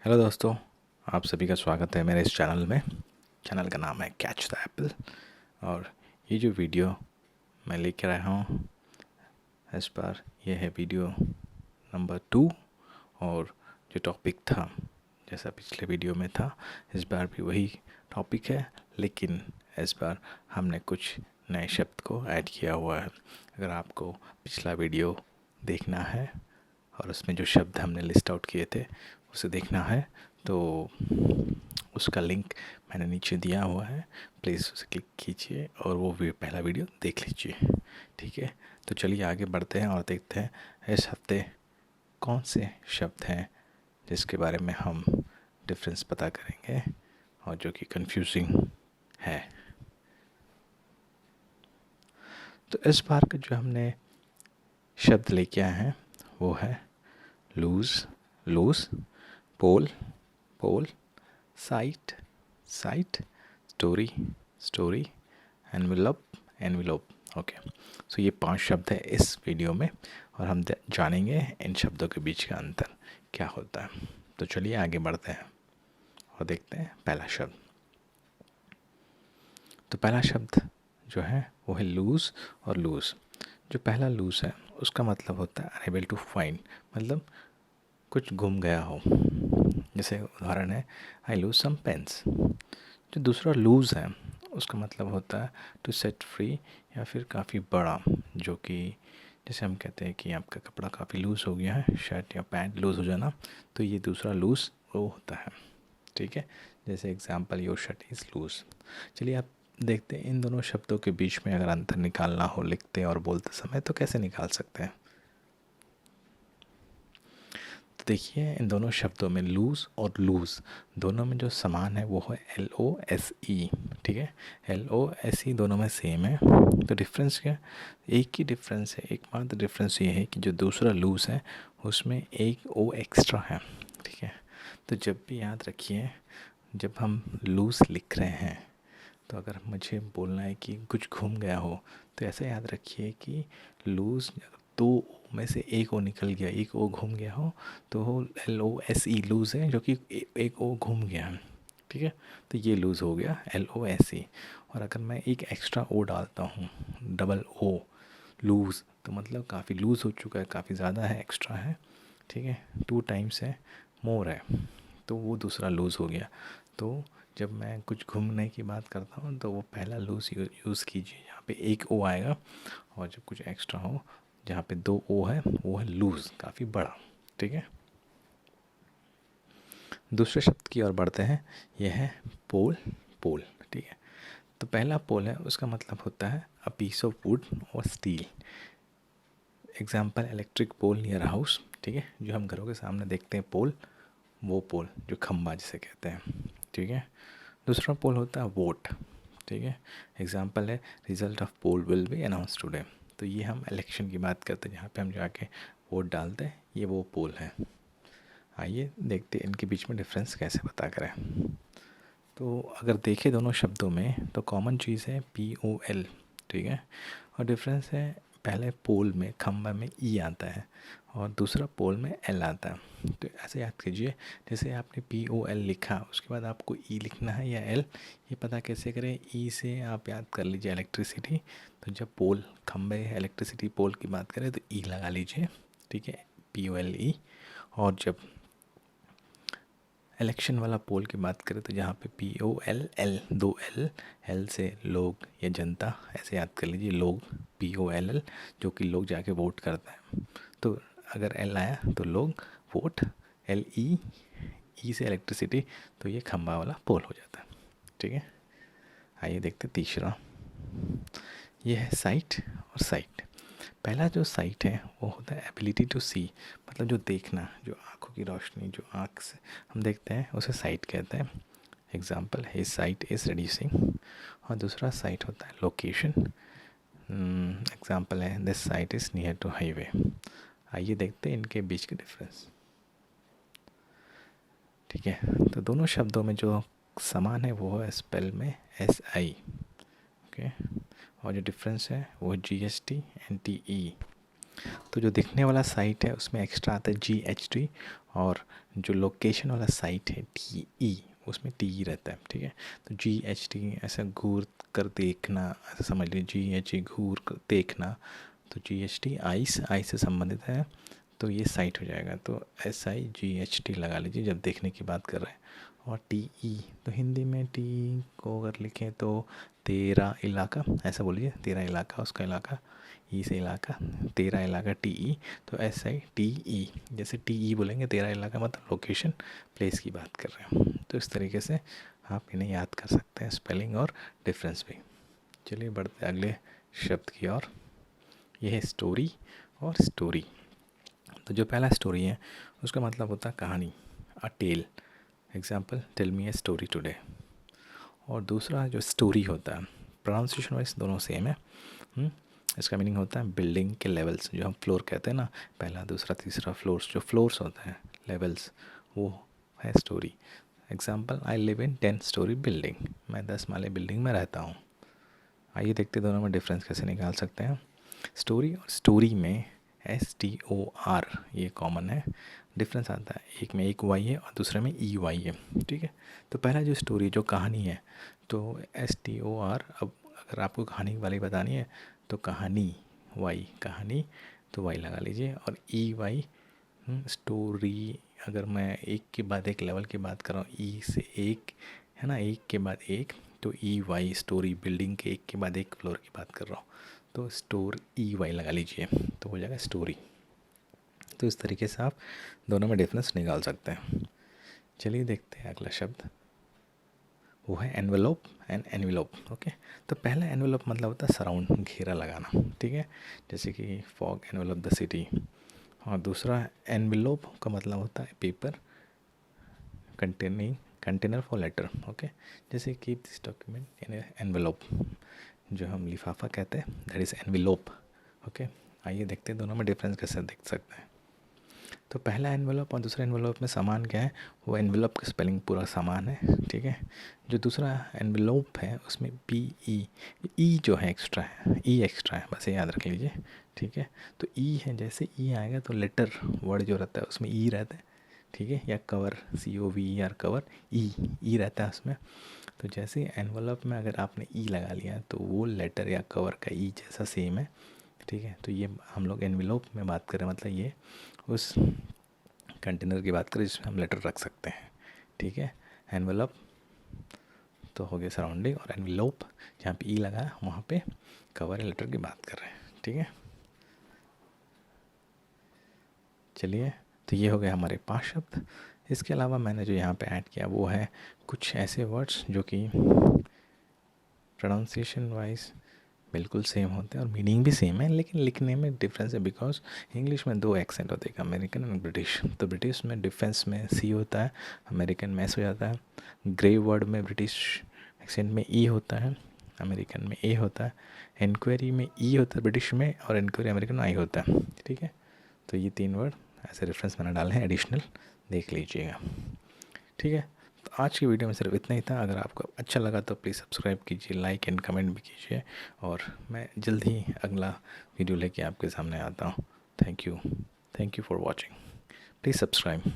Hello दोस्तों, आप सभी का स्वागत है मेरे इस चैनल में। चैनल का नाम है कैच द एप्पल। और ये जो वीडियो मैं लेकर आया हूँ इस बार ये है वीडियो नंबर 2। और जो टॉपिक था जैसा पिछले वीडियो में था, इस बार भी वही टॉपिक है, लेकिन इस बार हमने कुछ नए शब्द को ऐड किया हुआ है। अगर आपको पिछला वीडियो देखना है और उसमें जो शब्द हमने लिस्ट आउट किए थे उसे देखना है तो उसका लिंक मैंने नीचे दिया हुआ है, प्लीज़ उसे क्लिक कीजिए और वो भी पहला वीडियो देख लीजिए। ठीक है, तो चलिए आगे बढ़ते हैं और देखते हैं इस हफ्ते कौन से शब्द हैं जिसके बारे में हम डिफरेंस पता करेंगे और जो कि कंफ्यूजिंग है। तो इस बार का जो हमने शब्द लेके आए हैं वो है loose, loose, pole, pole, site, site, story, story, envelope, envelope. Okay, so ये 5 शब्द हैं इस वीडियो में और हम जानेंगे इन शब्दों के बीच का अंतर क्या होता है। तो चलिए आगे बढ़ते हैं और देखते हैं पहला शब्द। तो पहला शब्द जो है वो है लूज और लूज। जो पहला लूज है उसका मतलब होता है अनएबल टू फाइंड, मतलब कुछ गुम गया हो। जैसे उदाहरण है आई लूज सम पेन्स। जो दूसरा लूज़ है उसका मतलब होता है टू सेट फ्री या फिर काफ़ी बड़ा, जो कि जैसे हम कहते हैं कि आपका कपड़ा काफ़ी लूज़ हो गया है, शर्ट या पैंट लूज़ हो जाना, तो ये दूसरा लूज़ वो होता है। ठीक है, जैसे example your shirt is loose. चलिए आप देखते हैं इन दोनों शब्दों के बीच में अगर अंतर निकालना हो लिखते और बोलते समय तो कैसे निकाल सकते हैं। तो देखिए इन दोनों शब्दों में लूज़ और लूज़ दोनों में जो समान है वो है LOSE। ठीक है, LOSE दोनों में सेम है। तो डिफरेंस क्या, एक ही डिफरेंस है, एकमात्र डिफरेंस ये है कि जो दूसरा लूज़ है उसमें एक O एक्स्ट्रा है। ठीक है, तो जब भी याद रखिए जब हम लूज़ लिख रहे हैं तो अगर मुझे बोलना है कि कुछ घूम गया हो तो ऐसा याद रखिए कि लूज़ दो ओ में से एक ओ निकल गया, एक ओ घूम गया हो तो वो LOSE लूज़ है, जो कि एक ओ घूम गया है। ठीक है, तो ये लूज़ हो गया LOSE। और अगर मैं एक एक्स्ट्रा ओ डालता हूँ, डबल ओ, लूज़, तो मतलब काफ़ी लूज़ हो चुका है, काफ़ी ज़्यादा है, एक्स्ट्रा है। ठीक है, 2 टाइम्स है, मोर है, तो वो दूसरा लूज़ हो गया। तो जब मैं कुछ घूमने की बात करता हूँ तो वो पहला लूज़ यूज़ कीजिए, यहाँ पे एक ओ आएगा। और जब कुछ एक्स्ट्रा हो जहाँ पे 2 ओ है वो है लूज़, काफ़ी बड़ा। ठीक है, दूसरे शब्द की ओर बढ़ते हैं, यह है पोल, पोल। ठीक है, तो पहला पोल है उसका मतलब होता है अ पीस ऑफ वुड और steel. Example electric pole near house. ठीक है, जो हम घरों के सामने देखते हैं पोल, वो पोल जो खम्बा जिसे कहते हैं। ठीक है, दूसरा पोल होता है वोट। ठीक है, एग्जाम्पल है result of poll will be announce today. तो ये हम इलेक्शन की बात करते हैं जहाँ पे हम जाके वोट डालते हैं, ये वो पोल है। आइए देखते हैं इनके बीच में डिफरेंस कैसे पता करें। तो अगर देखें दोनों शब्दों में तो कॉमन चीज़ है POL। ठीक है, और डिफरेंस है पहले पोल में, खम्बा में ई आता है और दूसरा पोल में एल आता है। तो ऐसे याद कीजिए, जैसे आपने POL लिखा उसके बाद आपको ई लिखना है या एल, ये पता कैसे करें, ई से आप याद कर लीजिए इलेक्ट्रिसिटी। तो जब पोल, खम्बे, इलेक्ट्रिसिटी पोल की बात करें तो ई लगा लीजिए। ठीक है, POLE। और जब इलेक्शन वाला पोल की बात करें तो जहाँ पे POLL, 2 L, L से लोग या जनता, ऐसे याद कर लीजिए, लोग, POLL, जो कि लोग जाके वोट करते हैं। तो अगर L आया तो लोग, वोट, LE, E से इलेक्ट्रिसिटी, तो ये खंबा वाला पोल हो जाता है। ठीक है, आइए देखते तीसरा, ये है साइट और साइट। पहला जो साइट है वो होता है एबिलिटी टू सी, मतलब जो देखना, जो आँखों की रोशनी, जो आँख से हम देखते हैं उसे साइट कहते हैं। Example his sight is reducing. और दूसरा साइट होता है लोकेशन। एग्जाम्पल है this site is near to highway. आइए देखते हैं इनके बीच के डिफरेंस। ठीक है, तो दोनों शब्दों में जो समान है वो है स्पेल में SI। ओके, और जो डिफरेंस है वो है GST, NTE। तो जो दिखने वाला साइट है उसमें एक्स्ट्रा आता है GHT, और जो लोकेशन वाला साइट है TE, उसमें TE रहता है, ठीक है। तो GHT ऐसा घूर कर देखना, ऐसा समझ लीजिए, GHT घूर कर देखना, तो GHT आइस, आइस से संबंधित है, तो ये साइट हो जाएगा। तो SIGHT लगा लीजिए जब देखने की बात कर रहे हैं। और TE, तो हिंदी में टी को अगर लिखें तो तेरा इलाका, ऐसा बोलिए, तेरा इलाका, उसका इलाका, ई से इलाका, तेरा इलाका TE। तो SITE, जैसे TE बोलेंगे तेरा इलाका मतलब लोकेशन, प्लेस की बात कर रहे हैं। तो इस तरीके से आप इन्हें याद कर सकते हैं, स्पेलिंग और डिफरेंस भी। चलिए बढ़ते अगले शब्द की ओर। यह है स्टोरी और स्टोरी। तो जो पहला स्टोरी है उसका मतलब होता है कहानी, a tale. Example, tell me a story today. और दूसरा जो स्टोरी होता है, प्रोनाउंसिएशन वाइज दोनों सेम है। इसका मीनिंग होता है बिल्डिंग के लेवल्स, जो हम फ्लोर कहते हैं ना, पहला दूसरा तीसरा फ्लोर्स, जो फ्लोर्स होते हैं लेवल्स, वो है story. Example, I live in 10 story building, मैं 10 माले बिल्डिंग में रहता हूँ। आइए देखते दोनों में डिफरेंस कैसे निकाल सकते हैं। स्टोरी और स्टोरी में STOR ये कॉमन है, डिफरेंस आता है, एक में एक वाई है और दूसरे में EY है, ठीक है। तो पहला जो स्टोरी, जो कहानी है, तो STOR, अब अगर आपको कहानी वाली बतानी है तो कहानी, वाई कहानी, तो वाई लगा लीजिए। और EY स्टोरी, अगर मैं एक के बाद एक लेवल की बात कर रहा हूँ, ई से एक है ना, एक के बाद एक, तो EY स्टोरी, बिल्डिंग के एक के बाद एक फ्लोर की बात कर रहा हूँ, तो स्टोर EY लगा लीजिए, तो हो जाएगा स्टोरी। तो इस तरीके से आप दोनों में डिफरेंस निकाल सकते हैं। चलिए देखते हैं अगला शब्द, वो है एनवेलोप एंड एनवेलोप। ओके, तो पहला एनवेलोप मतलब होता है सराउंड, घेरा लगाना, ठीक है, जैसे कि फॉग एनवेलोप द सिटी। और दूसरा एनवेलोप का मतलब होता है paper containing container for letter. Okay, जैसे keep this document in envelope, जो हम लिफाफा कहते हैं, दैट इज़ एनवेलोप। ओके, आइए देखते हैं दोनों में डिफरेंस कैसे देख सकते हैं। तो पहला एनवेलप और दूसरा एनवेलप में समान क्या है, वो एनवेलप का स्पेलिंग पूरा समान है, ठीक है। जो दूसरा एनवेलप है उसमें PE जो है एक्स्ट्रा है, E एक्स्ट्रा है, बस ये याद रख लीजिए, ठीक है। तो E है, जैसे E आएगा तो लेटर वर्ड जो रहता है उसमें E रहता है, ठीक है, या कवर, COVER कवर, E रहता है उसमें। तो जैसे एनवेलप में अगर आपने E लगा लिया तो वो लेटर या कवर का E जैसा सेम है, ठीक है। तो ये हम लोग एनवेलप में बात करें, मतलब ये उस कंटेनर की बात करें जिसमें हम लेटर रख सकते हैं, ठीक है। एनवेलप तो हो गया सराउंडिंग, और एनवेलोप जहाँ पे ई लगा वहाँ पे कवर या लेटर की बात कर रहे हैं, ठीक है। चलिए, तो ये हो गए हमारे 5 शब्द। इसके अलावा मैंने जो यहाँ पे ऐड किया वो है कुछ ऐसे वर्ड्स जो कि प्रोनाउंसिएशन वाइज बिल्कुल सेम होते हैं और मीनिंग भी सेम है, लेकिन लिखने में डिफरेंस है, बिकॉज इंग्लिश में 2 एक्सेंट होते हैं, अमेरिकन और ब्रिटिश। तो ब्रिटिश में डिफेंस में C होता है, अमेरिकन में S हो जाता है। ग्रे वर्ड में ब्रिटिश एक्सेंट में E होता है, अमेरिकन में A होता है। इंक्वायरी में E होता है ब्रिटिश में, और इंक्वायरी अमेरिकन में I होता है, ठीक है। तो ये 3 वर्ड ऐसे रेफरेंस मैंने डाले हैं एडिशनल, देख लीजिएगा, ठीक है। तो आज की वीडियो में सिर्फ इतना ही था। अगर आपको अच्छा लगा तो प्लीज़ सब्सक्राइब कीजिए, लाइक एंड कमेंट भी कीजिए, और मैं जल्द ही अगला वीडियो लेके आपके सामने आता हूँ। Thank you for watching, please subscribe.